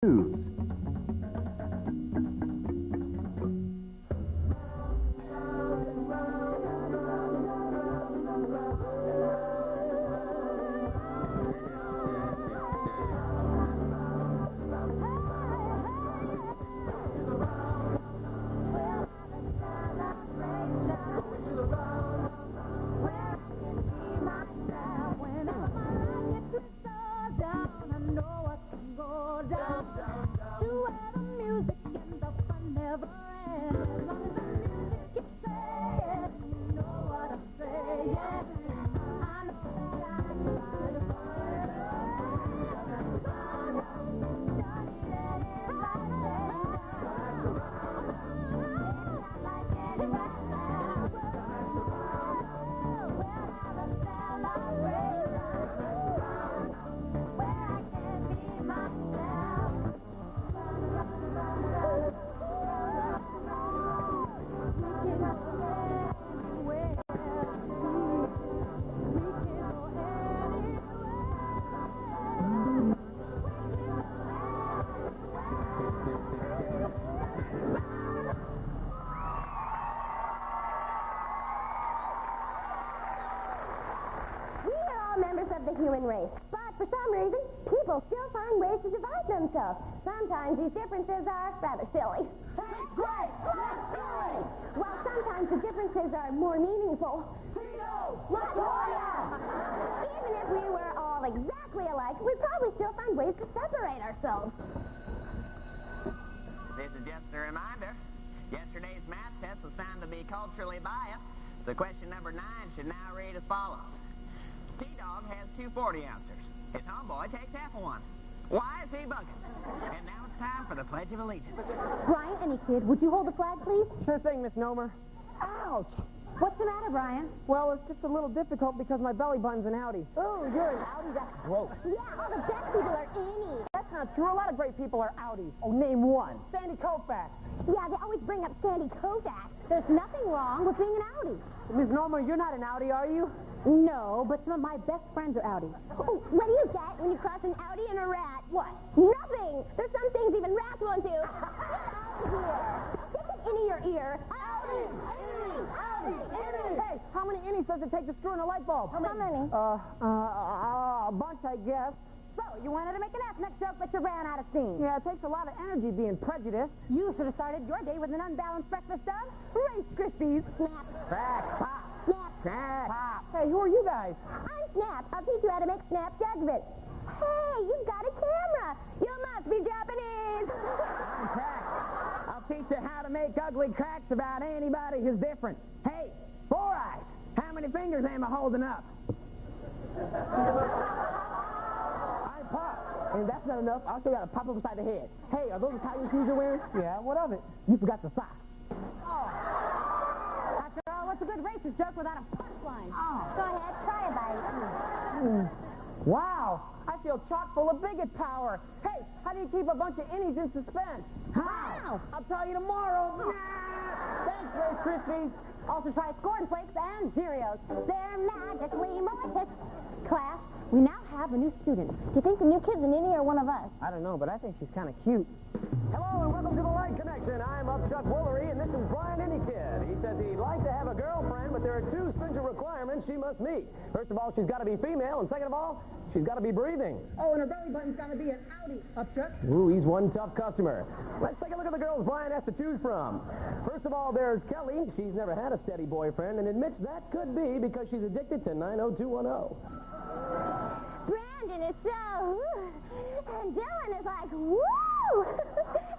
News. Members of the human race. But for some reason, people still find ways to divide themselves. Sometimes these differences are rather silly. That's great! That's silly! While sometimes the differences are more meaningful. Even if we were all exactly alike, we'd probably still find ways to separate ourselves. This is just a reminder. Yesterday's math test was found to be culturally biased. So question number 9 should now read as follows. T-Dog has 2 40-ounces. His homeboy takes half of one. Why is he bugging? And now it's time for the Pledge of Allegiance. Brian, any kid, would you hold the flag, please? Sure thing, Miss Nomer. Ouch! What's the matter, Brian? Well, it's just a little difficult because my belly button's an outie. Oh, you're an outie? That's gross. Yeah, all the best people are innie. That's not true. A lot of great people are outies. Oh, name one. Sandy Koufax. Yeah, they always bring up Sandy Koufax. There's nothing wrong with being an outie. Miss Nomer, you're not an outie, are you? No, but some of my best friends are outies. Oh, what do you get when you cross an outie and a rat? What? Nothing! There's some things even rats won't do. Stick it into your ear. Outie! Outie! Outie! Outie! Hey, how many innies does it take to screw in a light bulb? How many? A bunch, I guess. So, you wanted to make an ethnic joke, but you ran out of steam. Yeah, it takes a lot of energy being prejudiced. You should have started your day with an unbalanced breakfast of Rice Krispies. Snap. Crack, pop, Snap. crack, pop. Hey, who are you guys? I'm Snap. I'll teach you how to make snap judgment. Hey, you've got a camera. You must be Japanese. I'm Crack. I'll teach you how to make ugly cracks about anybody who's different. Hey, 4 eyes. How many fingers am I holding up? I pop. And that's not enough. I also got to pop up beside the head. Hey, are those the Italian shoes you're wearing? Yeah, what of it? You forgot the socks. Oh. After all, what's a good racist joke without a punchline? Oh. Go ahead, try it, buddy. Wow, I feel chock full of bigot power. Hey, how do you keep a bunch of innies in suspense? How? I'll tell you tomorrow. Thanks, Rice Krispies. Also try Corn Flakes and Cheerios. They're magically malicious. Class, we now have a new student. Do you think the new kid's an innie or one of us? I don't know, but I think she's kind of cute. Hello and welcome to The Light Connection. I'm Upchuck Woolery, and this is Brian Innie. He says he'd like to have a girlfriend, but there are 2 stringent requirements she must meet. First of all, she's got to be female, and second of all, she's got to be breathing. Oh, and her belly button's got to be an outie, Upchuck. Ooh, he's one tough customer. Let's take a look at the girls Brian has to choose from. First of all, there's Kelly. She's never had a steady boyfriend and admits that could be because she's addicted to 90210. Brandon is so, and Dylan is like, woo!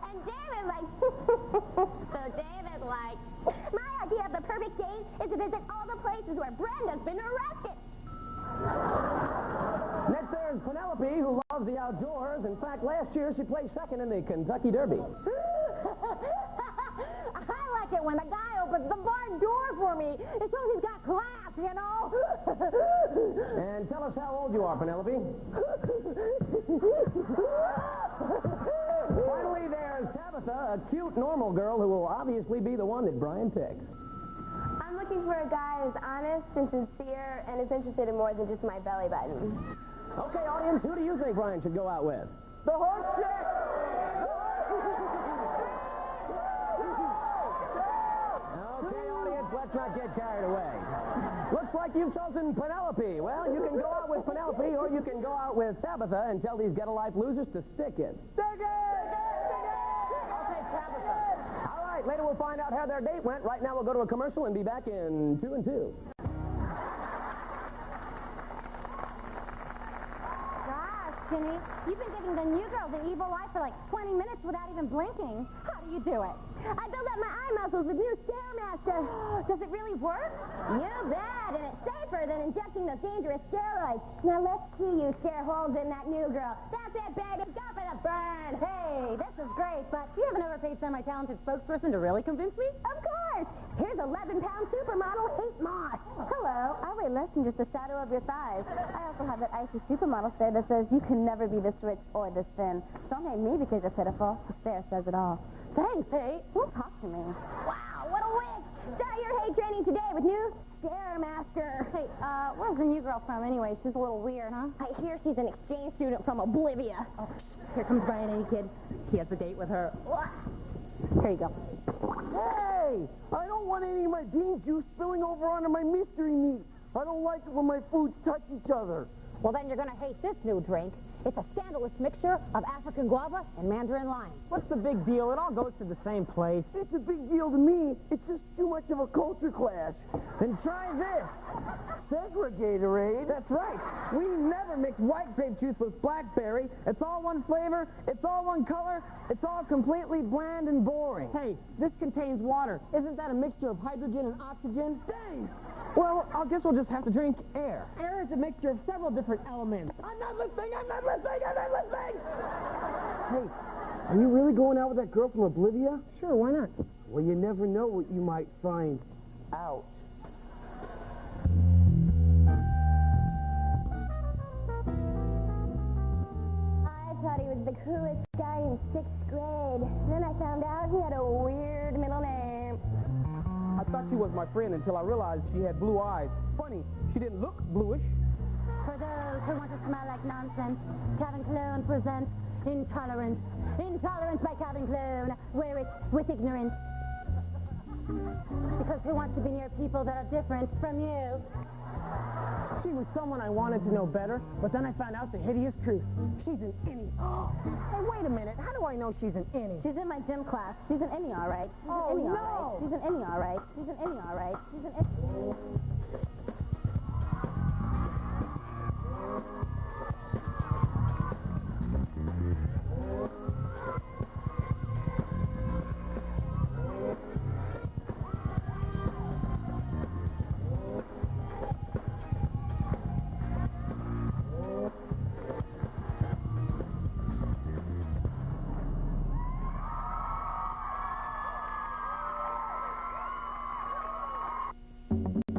And David's like, so David's like, my idea of the perfect date is to visit all the places where Brenda's been arrested. Next, there's Penelope, who loves the outdoors. In fact, last year she placed second in the Kentucky Derby. I like it when the guy opens the barn door for me. It shows he's got class, you know? And tell us how old you are, Penelope. Finally, there's Tabitha, a cute, normal girl who will obviously be the one that Brian picks. I'm looking for a guy who's honest and sincere and is interested in more than just my belly button. Okay, audience, who do you think Brian should go out with? The horse chick! get carried away. Looks like you've chosen Penelope. Well, you can go out with Penelope, or you can go out with Tabitha and tell these get-a-life losers to stick it. Stick it! I'll take Tabitha. All right, later we'll find out how their date went. Right now we'll go to a commercial and be back in 2 and 2. Jimmy, you've been giving the new girl the evil eye for like 20 minutes without even blinking. How do you do it? I build up my eye muscles with new Stairmaster. Does it really work? You bet, and it's safer than injecting those dangerous steroids. Now let's see you tear holes in that new girl. That's it, baby. Go for the burn. Hey, this is great, but you haven't ever paid semi-talented spokesperson to really convince me? Of course. Here's 11-pound supermodel Hate Moss. Hello. I weigh less than just the shadow of your thighs. I also have that icy supermodel stare that says you can never be this rich or this thin. Don't hate me because you're pitiful. The stare says it all. Thanks, Kate. Don't talk to me. Wow, what a wig. Start your hate training today with new Stairmaster. Hey, where's the new girl from anyway? She's a little weird, huh? I hear she's an exchange student from Oblivia. Oh, here comes Brian, any kid. He has a date with her. What? Here you go. Hey, I don't want any of my bean juice spilling over onto my mystery meat. I don't like it when my foods touch each other. Well, then you're going to hate this new drink. It's a scandalous mixture of African guava and mandarin lime. What's the big deal? It all goes to the same place. It's a big deal to me. It's just too much of a culture clash. Then try this. Segregatorade. That's right. We never mix white grape juice with blackberry. It's all one flavor. It's all one color. It's all completely bland and boring. Hey, this contains water. Isn't that a mixture of hydrogen and oxygen? Dang! Well, I guess we'll just have to drink air. Air is a mixture of several different elements. I'm not listening! I'm not listening! I'm not listening! Hey, are you really going out with that girl from Oblivia? Sure, why not? Well, you never know what you might find out. I thought he was the coolest guy in 6th grade. Then I found out he had a weird middle name. I thought she was my friend until I realized she had blue eyes. Funny, she didn't look bluish. For those who want to smell like nonsense, Calvin Klein presents Intolerance. Intolerance by Calvin Klein. Wear it with ignorance. Because who wants to be near people that are different from you? She was someone I wanted to know better, but then I found out the hideous truth. She's an innie. Hey, wait a minute. How do I know she's an innie? She's in my gym class. She's an innie, all right. She's an innie, all right. She's an innie, all right. She's an innie, all right. She's an innie.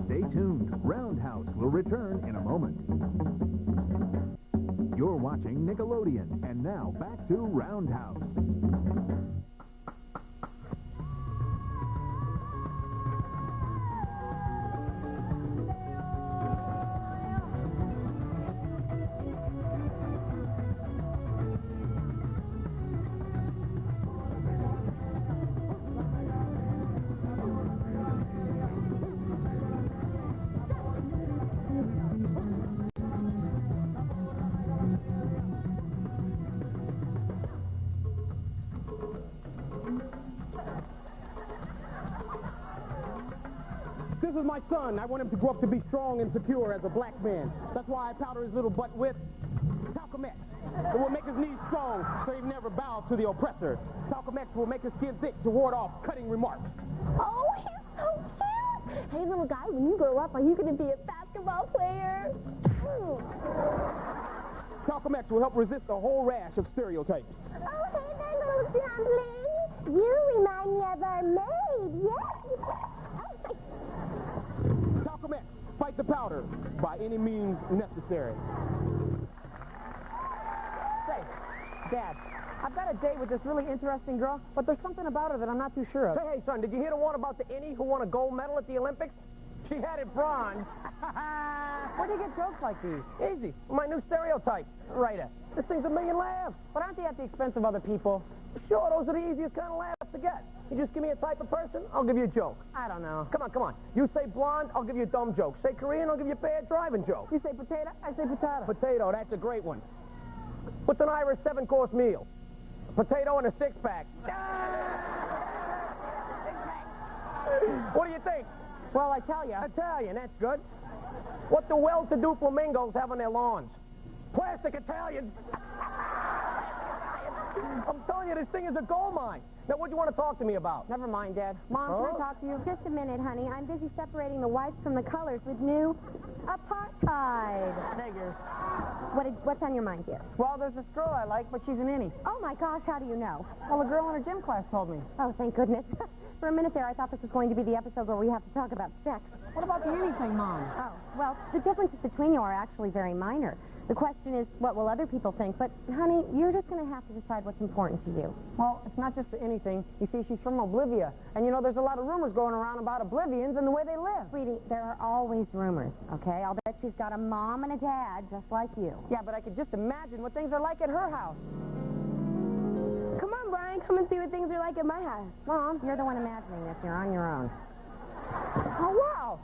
Stay tuned. Roundhouse will return in a moment. You're watching Nickelodeon, and now back to Roundhouse. This is my son. I want him to grow up to be strong and secure as a black man. That's why I powder his little butt with talcum X. It will make his knees strong so he never bows to the oppressor. Talcum X will make his skin thick to ward off cutting remarks. Oh, he's so cute. Hey, little guy, when you grow up, are you going to be a basketball player? Talcum X will help resist a whole rash of stereotypes. Oh, hey there, little dumpling. You remind me of our maid, yes? Talcum X, fight the powder by any means necessary. Say, Dad, I've got a date with this really interesting girl, but there's something about her that I'm not too sure of. Hey, son, did you hear the one about the innie who won a gold medal at the Olympics? She had it bronze. Where do you get jokes like these? Easy. My new stereotype writer. This thing's a million laughs. But aren't they at the expense of other people? Sure, those are the easiest kind of laughs. tough to get. You just give me a type of person, I'll give you a joke. I don't know. Come on, come on. You say blonde, I'll give you a dumb joke. Say Korean, I'll give you a bad driving joke. You say potato, I say potato. Potato, that's a great one. What's an Irish 7-course meal? Potato and a six-pack. What do you think? Well, I tell you. Italian, that's good. What do well-to-do flamingos have on their lawns? Plastic Italians. I'm telling you, this thing is a gold mine. Now, what do you want to talk to me about? Never mind, Dad. Mom, can I talk to you? Just a minute, honey. I'm busy separating the whites from the colors with new apartheid. Figures. What's on your mind, dear? Well, there's this girl I like, but she's an innie. Oh, my gosh, how do you know? Well, a girl in her gym class told me. Oh, thank goodness. For a minute there, I thought this was going to be the episode where we have to talk about sex. What about the innie thing, Mom? Oh, well, the differences between you are actually very minor. The question is, what will other people think? But, honey, you're just going to have to decide what's important to you. Well, it's not just the innie thing. You see, she's from Oblivia. And, you know, there's a lot of rumors going around about Oblivians and the way they live. Sweetie, there are always rumors, okay? I'll bet she's got a mom and a dad just like you. Yeah, but I could just imagine what things are like at her house. Come on, Brian. Come and see what things are like at my house. Mom, you're the one imagining this. You're on your own. Oh, wow.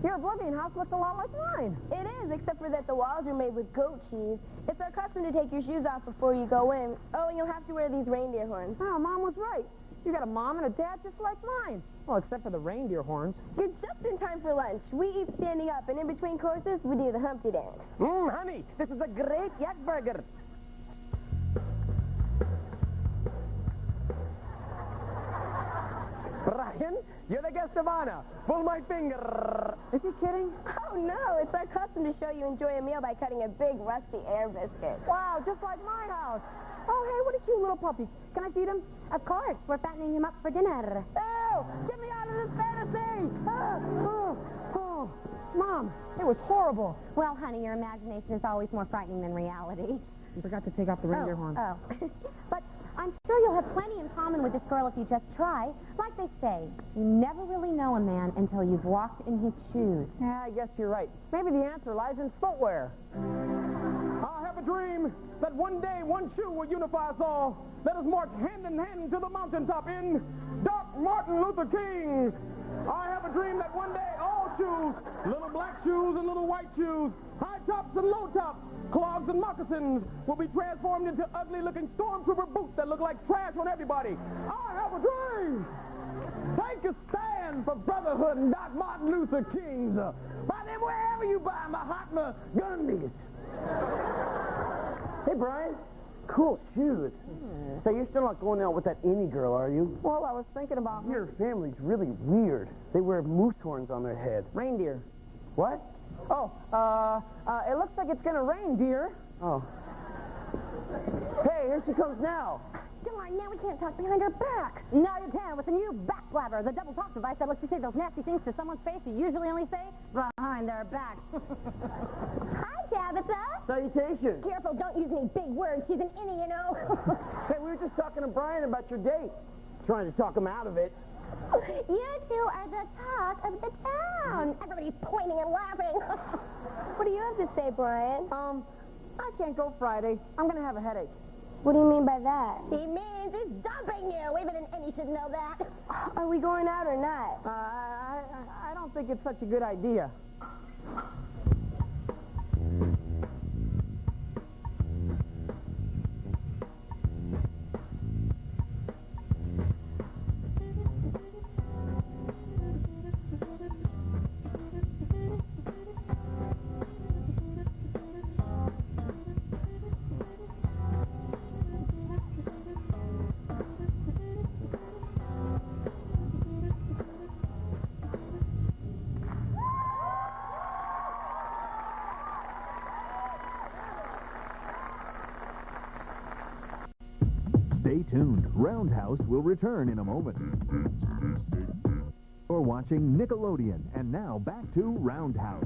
Your Oblivion house looks a lot like mine. It is, except for that the walls are made with goat cheese. It's our custom to take your shoes off before you go in. Oh, and you'll have to wear these reindeer horns. Oh, Mom was right. You got a mom and a dad just like mine. Well, except for the reindeer horns. You're just in time for lunch. We eat standing up, and in between courses, we do the Humpty Dance. Honey, this is a great yak burger. Brian, you're the guest of honor. Pull my finger. Is he kidding? Oh, no. It's our custom to show you enjoy a meal by cutting a big, rusty air biscuit. Wow, just like my house. Oh, hey, what a cute little puppy. Can I feed him? Of course. We're fattening him up for dinner. Oh, get me out of this fantasy. Oh, Mom, it was horrible. Well, honey, your imagination is always more frightening than reality. You forgot to take off the reindeer horn. Oh. But I'm sure you'll have plenty in common with this girl if you just try. Like they say, you never really know a man until you've walked in his shoes. Yeah, I guess you're right. Maybe the answer lies in footwear. I have a dream that one day one shoe will unify us all. Let us march hand in hand to the mountaintop in Doc Martin Luther King's. I have a dream that one day all shoes, little black shoes and little white shoes, high tops and low tops, clogs and moccasins, will be transformed into ugly-looking stormtrooper boots that look like trash on everybody. I have a dream. Take a stand for brotherhood and Doc Martin Luther King's. Buy them wherever you buy Mahatma Gandhi's. Hey, Brian. Cool shoes. So you're still not going out with that innie girl, are you? Well, I was thinking about Your family's really weird. They wear moose horns on their head. reindeer. What? Oh, it looks like it's going to rain, dear. Oh. Hey, here she comes now. Darn, now we can't talk behind her back. Now you can with the new back blabber, the double talk device that lets you say those nasty things to someone's face you usually only say behind their back. Hi, Tabitha. Salutations. Careful, don't use any big words. She's an innie, you know. Hey, we were just talking to Brian about your date. Trying to talk him out of it. You two are the talk of the town. Everybody's pointing and laughing. What do you have to say, Brian? I can't go Friday. I'm going to have a headache. What do you mean by that? He means he's dumping you. Even an innie should know that. Are we going out or not? I don't think it's such a good idea. Stay tuned. Roundhouse will return in a moment. You're watching Nickelodeon, and now back to Roundhouse.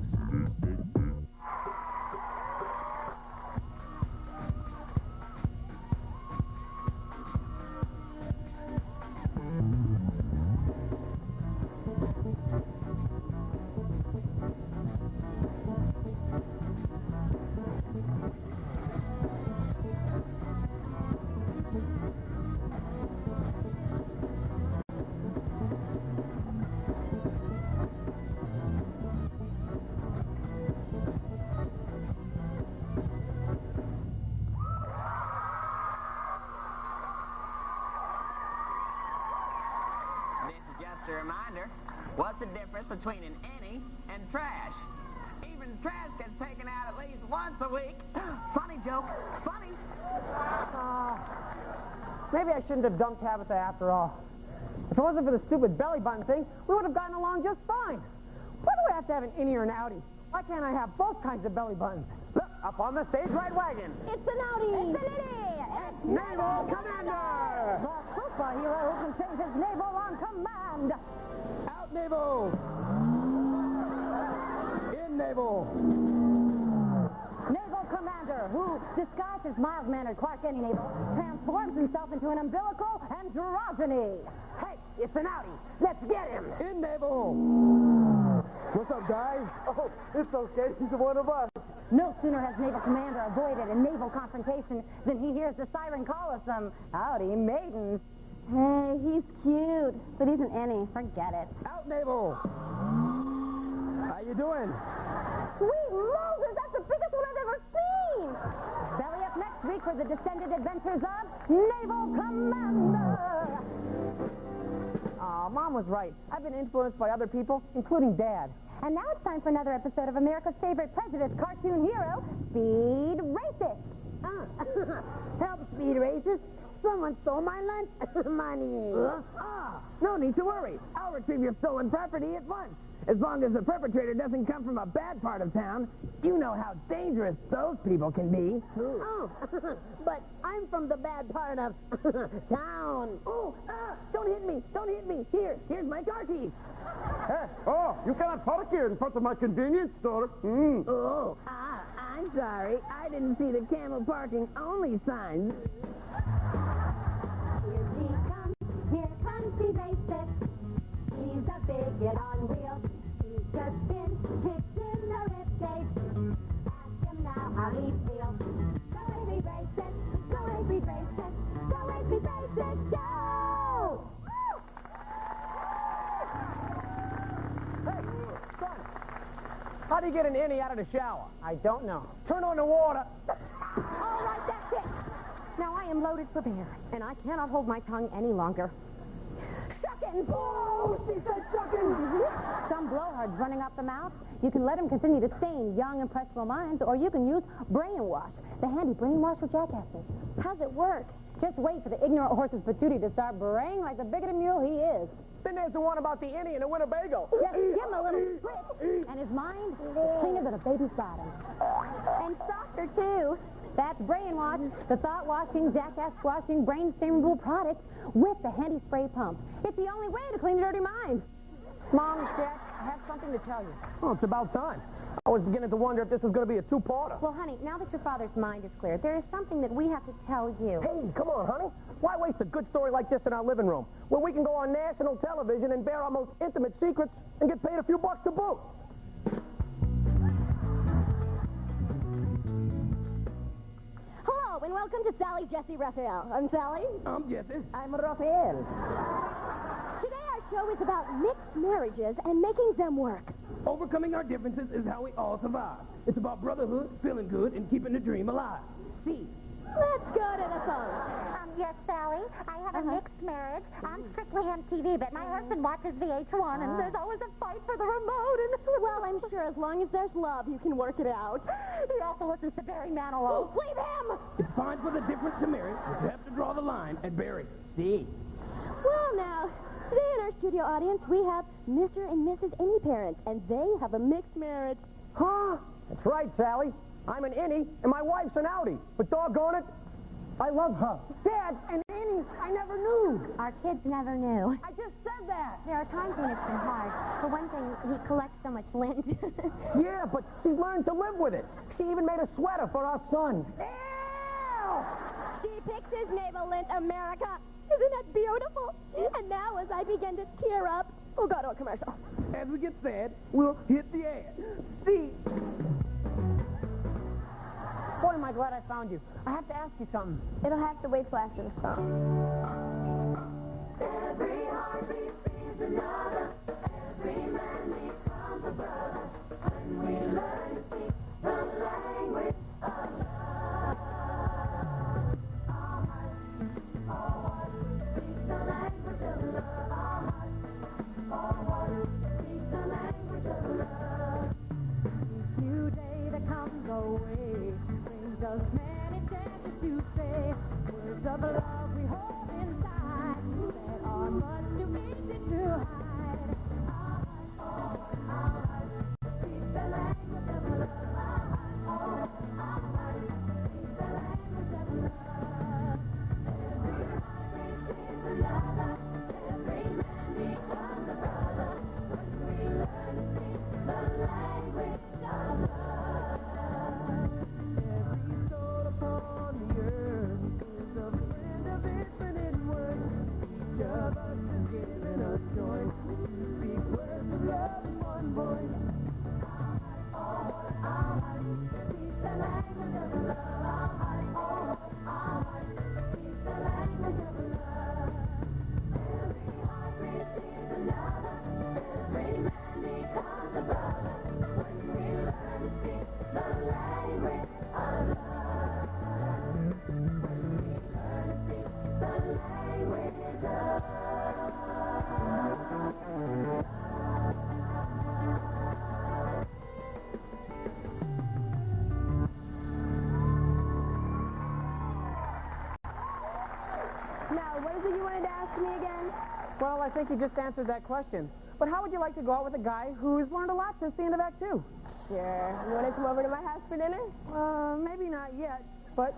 just a reminder, what's the difference between an innie and trash? Even trash gets taken out at least once a week. Funny joke. Funny. Maybe I shouldn't have dumped Tabitha after all. If it wasn't for the stupid belly button thing, we would have gotten along just fine. Why do we have to have an innie or an outie? Why can't I have both kinds of belly buttons? Look, up on the stage right wagon. It's an outie. It's an innie. It's Naval Commander. The superhero who can change his navel on command. Out, Naval! In, Naval! Naval Commander, who, disguised as mild-mannered Clark Any Naval, transforms himself into an umbilical androgyny. Hey, it's an outie. Let's get him. In, Naval! What's up, guys? Oh, it's okay. He's one of us. No sooner has Naval Commander avoided a naval confrontation than he hears the siren call of some outie maidens. Hey, he's cute, but he's an innie. Forget it. Out, Naval! How you doing? Sweet Moses, that's the biggest one I've ever seen. Belly up next week for the descended adventures of Naval Commander. Aw, Mom was right. I've been influenced by other people, including Dad. And now it's time for another episode of America's favorite prejudice cartoon hero, Speed Racist. Help, Speed Racist. Someone stole my lunch money. No need to worry. I'll retrieve your stolen property at once. As long as the perpetrator doesn't come from a bad part of town, you know how dangerous those people can be. Oh, but I'm from the bad part of town. Oh, don't hit me. Don't hit me. Here's my car keys. Oh, you cannot park here in front of my convenience store. Oh, I'm sorry. I didn't see the camel parking only signs. Here comes Speed Racist. He's a bigot on wheels. He's just been kicked in the ribcage. Ask him now how he feels. Go away, Speed Racist. Go away, Speed Racist. Go away, Speed Racist. Go! Hey, son. How do you get an innie out of the shower? I don't know. Turn on the water. All right, that's it. Now I am loaded for bear, and I cannot hold my tongue any longer. Shuckin'! Oh, she said sucking. Some blowhards running up the mouth. You can let them continue to stain young, impressionable minds, or you can use brainwash, the handy brainwash for jackasses. How's it work? Just wait for the ignorant horse's patootie to start braying like the bigoted mule he is. Then there's the one about the innie and the Winnebago. Just give him a little spritz, and his mind is cleaner than a baby's bottom. And softer, too. That's brainwash, the thought-washing, jackass-squashing, brain-steamable product with the handy spray pump. It's the only way to clean a dirty mind. Mom, Dad, I have something to tell you. Oh, it's about time. I was beginning to wonder if this was going to be a two-parter. Well, honey, now that your father's mind is clear, there is something that we have to tell you. Hey, come on, honey. Why waste a good story like this in our living room, where we can go on national television and bare our most intimate secrets and get paid a few bucks to boot? Hello, and welcome to Sally, Jesse, Raphael. I'm Sally. I'm Jesse. I'm Raphael. Today our show is about mixed marriages and making them work. Overcoming our differences is how we all survive. It's about brotherhood, feeling good, and keeping the dream alive. See? Let's go to the phone. Yes, Sally. I have a mixed marriage. I'm strictly MTV, but my husband watches VH1, and there's always a fight for the remote. And Well, I'm sure as long as there's love, you can work it out. he also listens to Barry Manilow. Leave him! It's fine for the difference to marry, but you have to draw the line at Barry. See? Well, now, today in our studio audience, we have Mr. and Mrs. Innie parents, and they have a mixed marriage. Huh? That's right, Sally. I'm an innie, and my wife's an outie. But doggone it, I love her. Dad, an innie, I never knew. Our kids never knew. I just said that. There are times when it's been hard. For one thing, he collects so much lint. Yeah, but she's learned to live with it. She even made a sweater for our son. Ew! She picks his navel lint, America. Isn't that beautiful? And now as I begin to tear up, we'll go to a commercial. As we get sad, we'll hit the ad. See? Boy, am I glad I found you. I have to ask you something. It'll have to wait till after the song. Every heartbeat feeds another. Every man becomes a brother. When we learn to speak the language of love. Our hearts speak the language of love. Our hearts language of love. Every heart receives another. Every man becomes a brother. When we learn to speak the language of love. When we learn to speak the language of love. Now, what is it you wanted to ask me again? Well, I think you just answered that question. But how would you like to go out with a guy who's learned a lot since the end of Act 2? Sure. You want to come over to my house for dinner? Maybe not yet, but,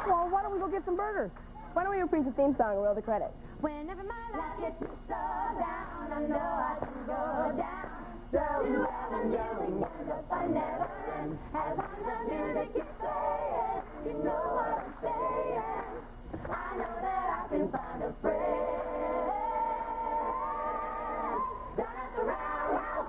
well, why don't we go get some burgers? Why don't we reprise the theme song and roll the credits? Whenever my life gets So down, I know I can go down. So heaven, yeah, we never find never end. As long as the music keeps playing, you know what I'm saying. I know that I can find a friend. Down at the Roundhouse,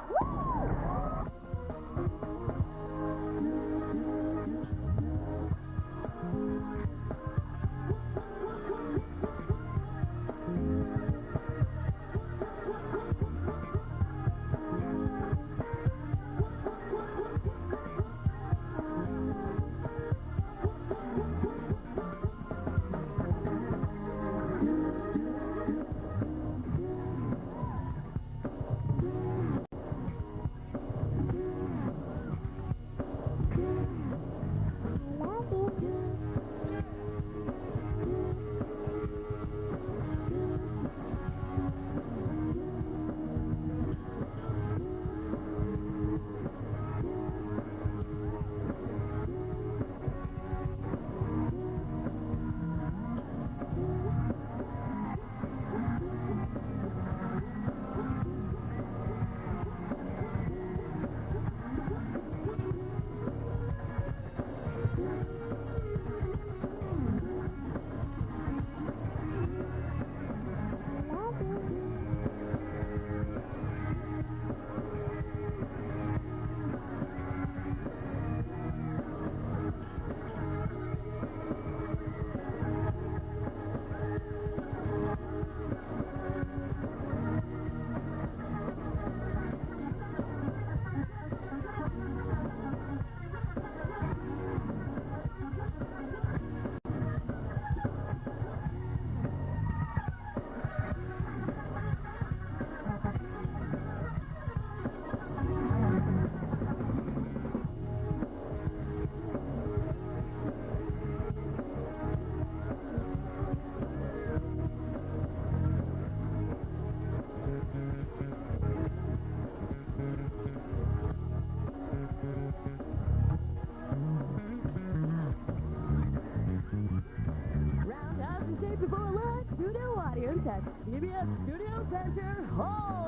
Roundhouse is safe before lunch. Studio audio touch. CBS Studio Center. Home.